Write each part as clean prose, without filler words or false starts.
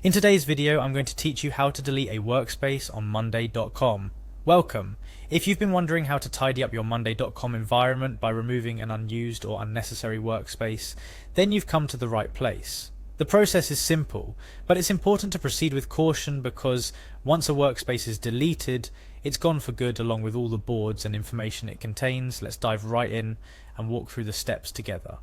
In today's video, I'm going to teach you how to delete a workspace on Monday.com. Welcome! If you've been wondering how to tidy up your Monday.com environment by removing an unused or unnecessary workspace, then you've come to the right place. The process is simple, but it's important to proceed with caution because once a workspace is deleted, it's gone for good along with all the boards and information it contains. Let's dive right in and walk through the steps together.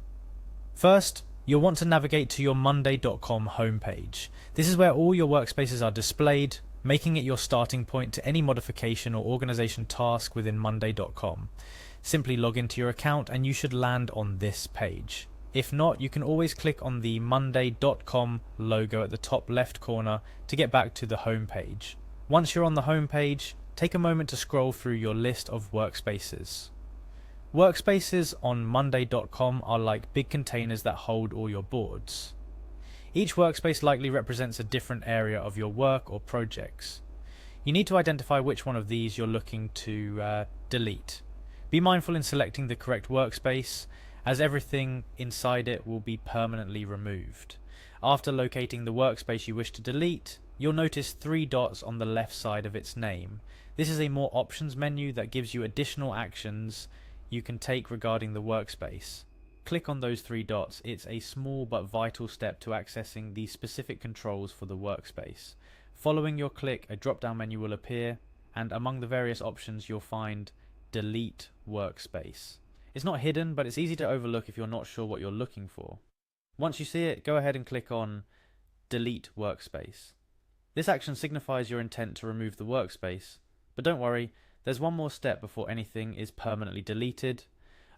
First, you'll want to navigate to your Monday.com homepage. This is where all your workspaces are displayed, making it your starting point to any modification or organization task within Monday.com. Simply log into your account and you should land on this page. If not, you can always click on the Monday.com logo at the top left corner to get back to the home page. Once you're on the home page, take a moment to scroll through your list of workspaces. Workspaces on Monday.com are like big containers that hold all your boards. Each workspace likely represents a different area of your work or projects. You need to identify which one of these you're looking to delete. Be mindful in selecting the correct workspace, as everything inside it will be permanently removed. After locating the workspace you wish to delete, you'll notice 3 dots on the left side of its name. This is a more options menu that gives you additional actions you can take regarding the workspace. Click on those 3 dots. It's a small but vital step to accessing the specific controls for the workspace. Following your click, a drop-down menu will appear, and among the various options you'll find Delete Workspace. It's not hidden, but it's easy to overlook if you're not sure what you're looking for. Once you see it, go ahead and click on Delete Workspace. This action signifies your intent to remove the workspace, but don't worry, there's one more step before anything is permanently deleted.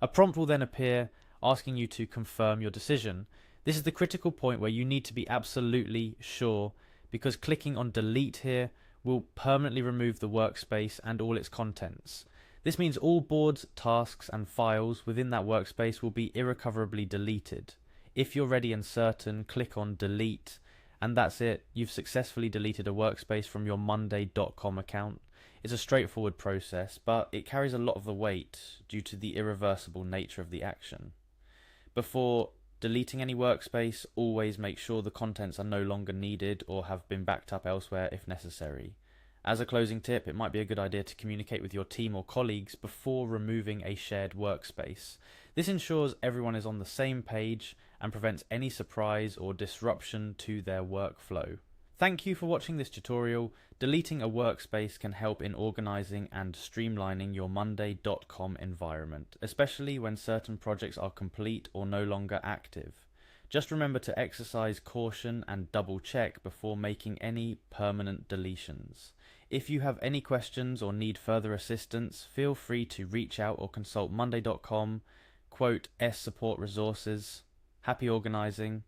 A prompt will then appear asking you to confirm your decision. This is the critical point where you need to be absolutely sure, because clicking on delete here will permanently remove the workspace and all its contents. This means all boards, tasks and files within that workspace will be irrecoverably deleted. If you're ready and certain, click on delete, and that's it. You've successfully deleted a workspace from your Monday.com account. It's a straightforward process, but it carries a lot of the weight due to the irreversible nature of the action. Before deleting any workspace, always make sure the contents are no longer needed or have been backed up elsewhere if necessary. As a closing tip, it might be a good idea to communicate with your team or colleagues before removing a shared workspace. This ensures everyone is on the same page and prevents any surprise or disruption to their workflow. Thank you for watching this tutorial. Deleting a workspace can help in organizing and streamlining your Monday.com environment, especially when certain projects are complete or no longer active. Just remember to exercise caution and double check before making any permanent deletions. If you have any questions or need further assistance, feel free to reach out or consult Monday.com, /support resources. Happy organizing.